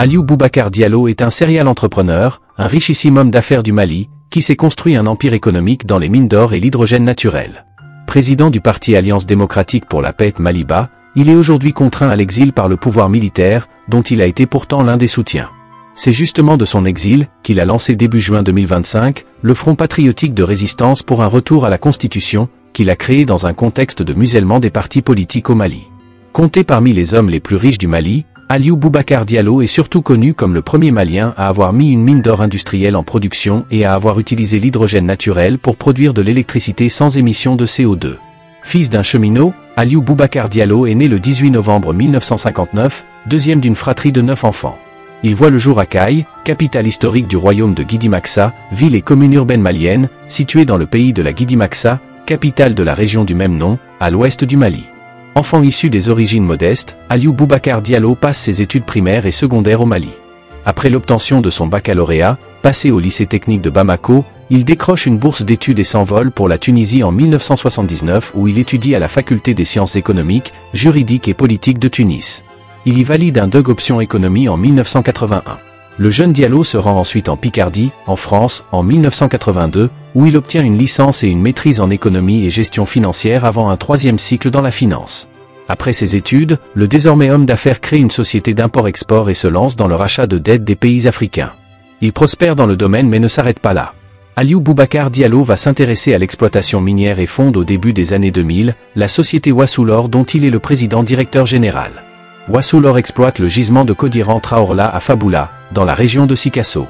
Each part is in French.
Aliou Boubacar Diallo est un serial entrepreneur, un richissime homme d'affaires du Mali, qui s'est construit un empire économique dans les mines d'or et l'hydrogène naturel. Président du parti Alliance démocratique pour la paix Maliba, il est aujourd'hui contraint à l'exil par le pouvoir militaire, dont il a été pourtant l'un des soutiens. C'est justement de son exil qu'il a lancé début juin 2025 le Front patriotique de résistance pour un retour à la Constitution, qu'il a créé dans un contexte de musellement des partis politiques au Mali. Compté parmi les hommes les plus riches du Mali, Aliou Boubacar Diallo est surtout connu comme le premier Malien à avoir mis une mine d'or industrielle en production et à avoir utilisé l'hydrogène naturel pour produire de l'électricité sans émission de CO2. Fils d'un cheminot, Aliou Boubacar Diallo est né le 18 novembre 1959, deuxième d'une fratrie de 9 enfants. Il voit le jour à Kaï, capitale historique du royaume de Guidi-Maxa, ville et commune urbaine malienne, située dans le pays de la Guidi-Maxa, capitale de la région du même nom, à l'ouest du Mali. Enfant issu des origines modestes, Aliou Boubacar Diallo passe ses études primaires et secondaires au Mali. Après l'obtention de son baccalauréat, passé au lycée technique de Bamako, il décroche une bourse d'études et s'envole pour la Tunisie en 1979 où il étudie à la faculté des sciences économiques, juridiques et politiques de Tunis. Il y valide un DUG option économie en 1981. Le jeune Diallo se rend ensuite en Picardie, en France, en 1982, où il obtient une licence et une maîtrise en économie et gestion financière avant un troisième cycle dans la finance. Après ses études, le désormais homme d'affaires crée une société d'import-export et se lance dans le rachat de dettes des pays africains. Il prospère dans le domaine mais ne s'arrête pas là. Aliou Boubacar Diallo va s'intéresser à l'exploitation minière et fonde au début des années 2000, la société Wassoulor dont il est le président-directeur général. Wassoulor exploite le gisement de Kodiran Traorla à Faboula, dans la région de Sikasso.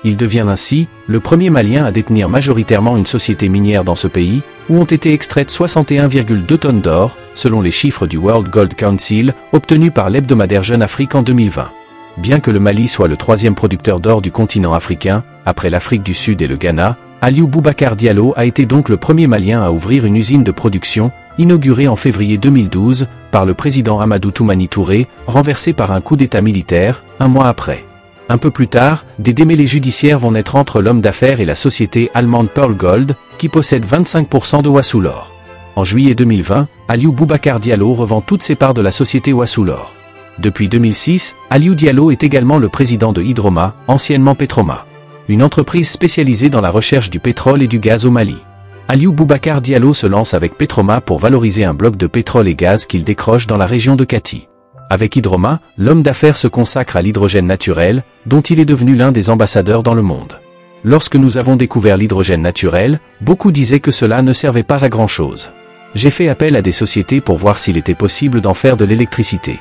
Il devient ainsi le premier Malien à détenir majoritairement une société minière dans ce pays, où ont été extraites 61,2 tonnes d'or, selon les chiffres du World Gold Council, obtenus par l'hebdomadaire Jeune Afrique en 2020. Bien que le Mali soit le troisième producteur d'or du continent africain, après l'Afrique du Sud et le Ghana, Aliou Boubacar Diallo a été donc le premier Malien à ouvrir une usine de production, inaugurée en février 2012, par le président Amadou Toumani Touré, renversé par un coup d'état militaire, un mois après. Un peu plus tard, des démêlés judiciaires vont naître entre l'homme d'affaires et la société allemande Pearl Gold, qui possède 25% de Wassoulor. En juillet 2020, Aliou Boubacar Diallo revend toutes ses parts de la société Wassoulor. Depuis 2006, Aliou Diallo est également le président de Hydroma, anciennement Petroma, une entreprise spécialisée dans la recherche du pétrole et du gaz au Mali. Aliou Boubacar Diallo se lance avec Petroma pour valoriser un bloc de pétrole et gaz qu'il décroche dans la région de Kati. Avec Hydroma, l'homme d'affaires se consacre à l'hydrogène naturel, dont il est devenu l'un des ambassadeurs dans le monde. Lorsque nous avons découvert l'hydrogène naturel, beaucoup disaient que cela ne servait pas à grand-chose. J'ai fait appel à des sociétés pour voir s'il était possible d'en faire de l'électricité.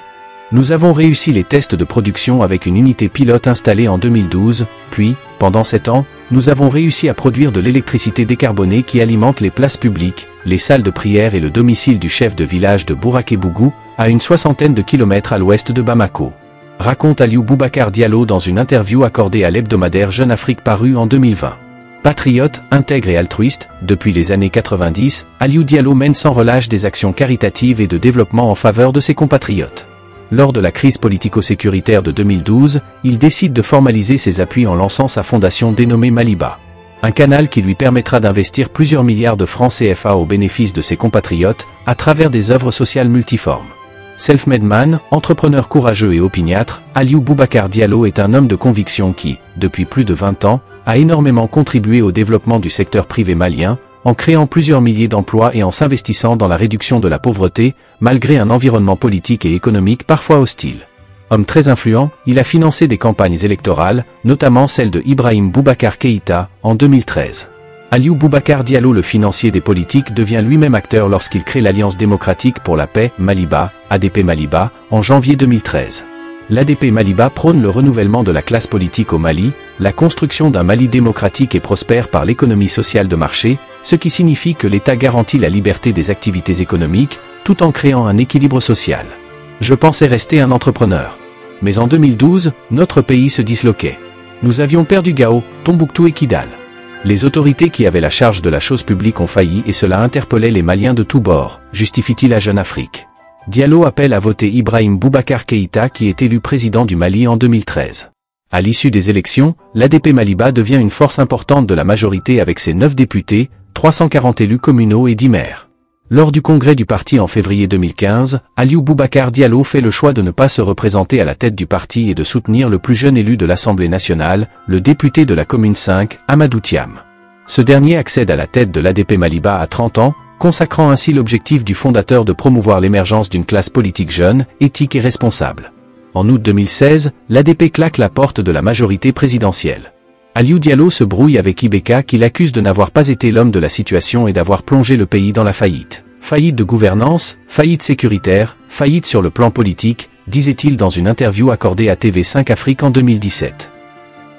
Nous avons réussi les tests de production avec une unité pilote installée en 2012, puis, pendant 7 ans, nous avons réussi à produire de l'électricité décarbonée qui alimente les places publiques, les salles de prière et le domicile du chef de village de Bouraké-Bougou, à une 60aine de kilomètres à l'ouest de Bamako. Raconte Aliou Boubacar Diallo dans une interview accordée à l'hebdomadaire Jeune Afrique parue en 2020. Patriote, intègre et altruiste, depuis les années 90, Aliou Diallo mène sans relâche des actions caritatives et de développement en faveur de ses compatriotes. Lors de la crise politico-sécuritaire de 2012, il décide de formaliser ses appuis en lançant sa fondation dénommée Maliba. Un canal qui lui permettra d'investir plusieurs milliards de francs CFA au bénéfice de ses compatriotes, à travers des œuvres sociales multiformes. Self-made man, entrepreneur courageux et opiniâtre, Aliou Boubacar Diallo est un homme de conviction qui, depuis plus de 20 ans, a énormément contribué au développement du secteur privé malien, en créant plusieurs milliers d'emplois et en s'investissant dans la réduction de la pauvreté, malgré un environnement politique et économique parfois hostile. Homme très influent, il a financé des campagnes électorales, notamment celle de Ibrahim Boubacar Keïta, en 2013. Aliou Boubacar Diallo, le financier des politiques, devient lui-même acteur lorsqu'il crée l'Alliance démocratique pour la paix, Maliba, ADP Maliba, en janvier 2013. L'ADP Maliba prône le renouvellement de la classe politique au Mali, la construction d'un Mali démocratique et prospère par l'économie sociale de marché, ce qui signifie que l'État garantit la liberté des activités économiques, tout en créant un équilibre social. Je pensais rester un entrepreneur. Mais en 2012, notre pays se disloquait. Nous avions perdu Gao, Tombouctou et Kidal. Les autorités qui avaient la charge de la chose publique ont failli et cela interpellait les Maliens de tous bords, justifie-t-il à Jeune Afrique. Diallo appelle à voter Ibrahim Boubacar Keïta qui est élu président du Mali en 2013. À l'issue des élections, l'ADP Maliba devient une force importante de la majorité avec ses 9 députés, 340 élus communaux et 10 maires. Lors du congrès du parti en février 2015, Aliou Boubacar Diallo fait le choix de ne pas se représenter à la tête du parti et de soutenir le plus jeune élu de l'Assemblée nationale, le député de la commune 5, Amadou Thiam. Ce dernier accède à la tête de l'ADP Maliba à 30 ans, consacrant ainsi l'objectif du fondateur de promouvoir l'émergence d'une classe politique jeune, éthique et responsable. En août 2016, l'ADP claque la porte de la majorité présidentielle. Aliou Diallo se brouille avec Ibeka qui l'accuse de n'avoir pas été l'homme de la situation et d'avoir plongé le pays dans la faillite. Faillite de gouvernance, faillite sécuritaire, faillite sur le plan politique, disait-il dans une interview accordée à TV5 Afrique en 2017.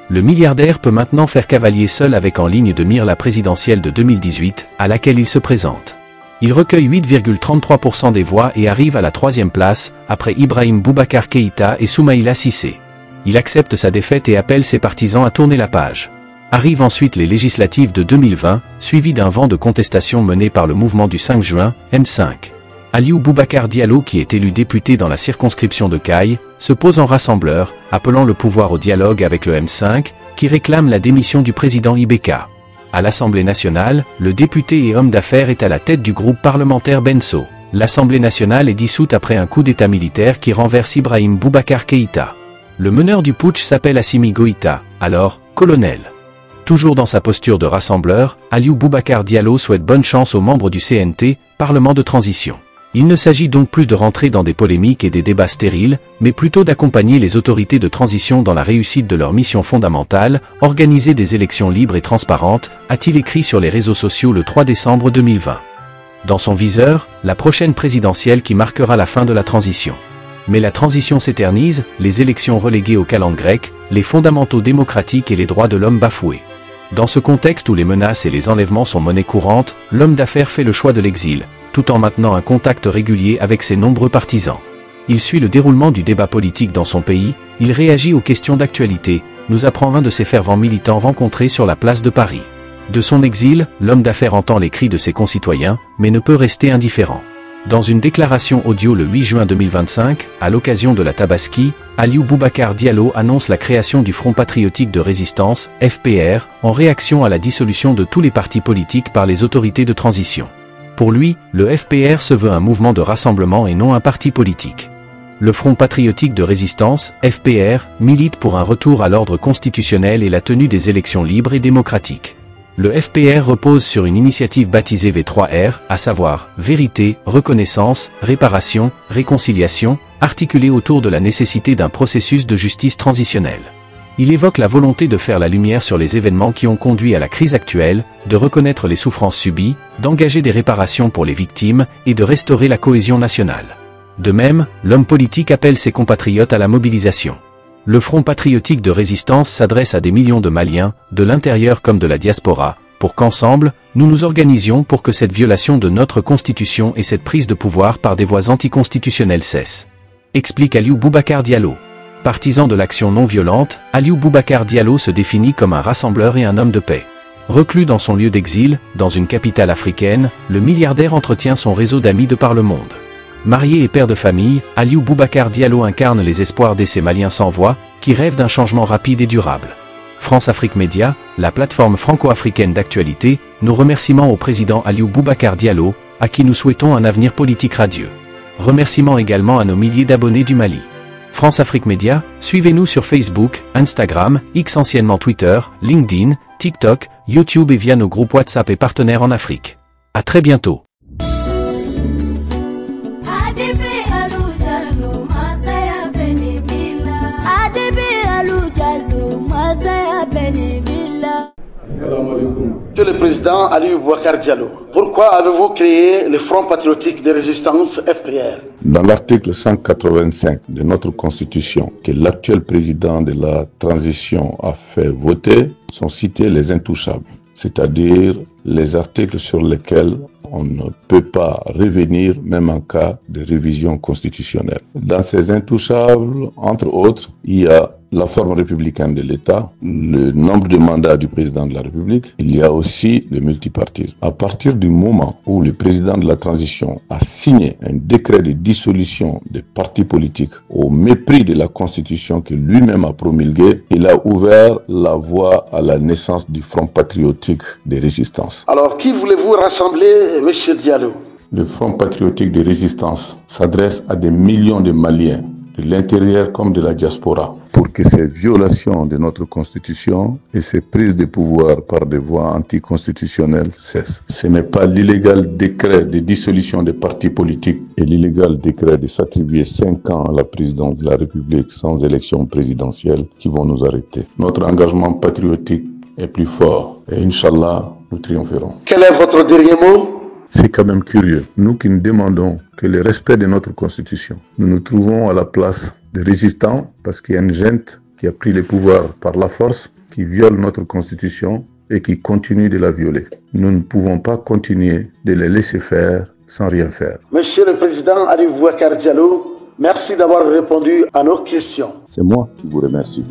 Le milliardaire peut maintenant faire cavalier seul avec en ligne de mire la présidentielle de 2018, à laquelle il se présente. Il recueille 8,33% des voix et arrive à la 3e place, après Ibrahim Boubacar Keïta et Soumaïla Cissé. Il accepte sa défaite et appelle ses partisans à tourner la page. Arrivent ensuite les législatives de 2020, suivies d'un vent de contestation mené par le mouvement du 5 juin, M5. Aliou Boubacar Diallo, qui est élu député dans la circonscription de Kaï, se pose en rassembleur, appelant le pouvoir au dialogue avec le M5, qui réclame la démission du président Ibeka. À l'Assemblée nationale, le député et homme d'affaires est à la tête du groupe parlementaire Benso. L'Assemblée nationale est dissoute après un coup d'état militaire qui renverse Ibrahim Boubacar Keïta. Le meneur du putsch s'appelle Assimi Goïta, alors colonel. Toujours dans sa posture de rassembleur, Aliou Boubacar Diallo souhaite bonne chance aux membres du CNT, Parlement de transition. Il ne s'agit donc plus de rentrer dans des polémiques et des débats stériles, mais plutôt d'accompagner les autorités de transition dans la réussite de leur mission fondamentale, organiser des élections libres et transparentes, a-t-il écrit sur les réseaux sociaux le 3 décembre 2020. Dans son viseur, la prochaine présidentielle qui marquera la fin de la transition. Mais la transition s'éternise, les élections reléguées au calendrier grec, les fondamentaux démocratiques et les droits de l'homme bafoués. Dans ce contexte où les menaces et les enlèvements sont monnaie courante, l'homme d'affaires fait le choix de l'exil, tout en maintenant un contact régulier avec ses nombreux partisans. Il suit le déroulement du débat politique dans son pays, il réagit aux questions d'actualité, nous apprend un de ses fervents militants rencontrés sur la place de Paris. De son exil, l'homme d'affaires entend les cris de ses concitoyens, mais ne peut rester indifférent. Dans une déclaration audio le 8 juin 2025, à l'occasion de la Tabaski, Aliou Boubacar Diallo annonce la création du Front Patriotique de Résistance, FPR, en réaction à la dissolution de tous les partis politiques par les autorités de transition. Pour lui, le FPR se veut un mouvement de rassemblement et non un parti politique. Le Front Patriotique de Résistance, FPR, milite pour un retour à l'ordre constitutionnel et la tenue des élections libres et démocratiques. Le FPR repose sur une initiative baptisée V3R, à savoir vérité, reconnaissance, réparation, réconciliation, articulée autour de la nécessité d'un processus de justice transitionnelle. Il évoque la volonté de faire la lumière sur les événements qui ont conduit à la crise actuelle, de reconnaître les souffrances subies, d'engager des réparations pour les victimes et de restaurer la cohésion nationale. De même, l'homme politique appelle ses compatriotes à la mobilisation. Le Front Patriotique de Résistance s'adresse à des millions de Maliens, de l'intérieur comme de la diaspora, pour qu'ensemble, nous nous organisions pour que cette violation de notre Constitution et cette prise de pouvoir par des voies anticonstitutionnelles cessent. Explique Aliou Boubacar Diallo. Partisan de l'action non violente, Aliou Boubacar Diallo se définit comme un rassembleur et un homme de paix. Reclus dans son lieu d'exil, dans une capitale africaine, le milliardaire entretient son réseau d'amis de par le monde. Marié et père de famille, Aliou Boubacar Diallo incarne les espoirs de ces Maliens sans voix, qui rêvent d'un changement rapide et durable. France Afrique Média, la plateforme franco-africaine d'actualité, nos remerciements au président Aliou Boubacar Diallo, à qui nous souhaitons un avenir politique radieux. Remerciements également à nos milliers d'abonnés du Mali. France Afrique Média, suivez-nous sur Facebook, Instagram, X anciennement Twitter, LinkedIn, TikTok, YouTube et via nos groupes WhatsApp et partenaires en Afrique. À très bientôt. Monsieur le Président Aliou Boubacar Diallo, pourquoi avez-vous créé le Front Patriotique de Résistance FPR? Dans l'article 185 de notre Constitution, que l'actuel président de la transition a fait voter, sont cités les intouchables, c'est-à-dire les articles sur lesquels on ne peut pas revenir même en cas de révision constitutionnelle. Dans ces intouchables, entre autres, il y a la forme républicaine de l'État, le nombre de mandats du président de la République, il y a aussi le multipartisme. À partir du moment où le président de la transition a signé un décret de dissolution des partis politiques au mépris de la Constitution que lui-même a promulguée, il a ouvert la voie à la naissance du Front Patriotique de Résistance. Alors, qui voulez-vous rassembler, M. Diallo? Le Front patriotique de résistance s'adresse à des millions de Maliens, de l'intérieur comme de la diaspora, pour que ces violations de notre Constitution et ces prises de pouvoir par des voies anticonstitutionnelles cessent. Ce n'est pas l'illégal décret de dissolution des partis politiques et l'illégal décret de s'attribuer 5 ans à la présidence de la République sans élection présidentielle qui vont nous arrêter. Notre engagement patriotique est plus fort et Inch'Allah, nous triompherons. Quel est votre dernier mot? C'est quand même curieux. Nous qui ne demandons que le respect de notre Constitution, nous nous trouvons à la place des résistants parce qu'il y a une junte qui a pris le pouvoir par la force, qui viole notre Constitution et qui continue de la violer. Nous ne pouvons pas continuer de les laisser faire sans rien faire. Monsieur le Président Ali Boubacar Diallo, merci d'avoir répondu à nos questions. C'est moi qui vous remercie.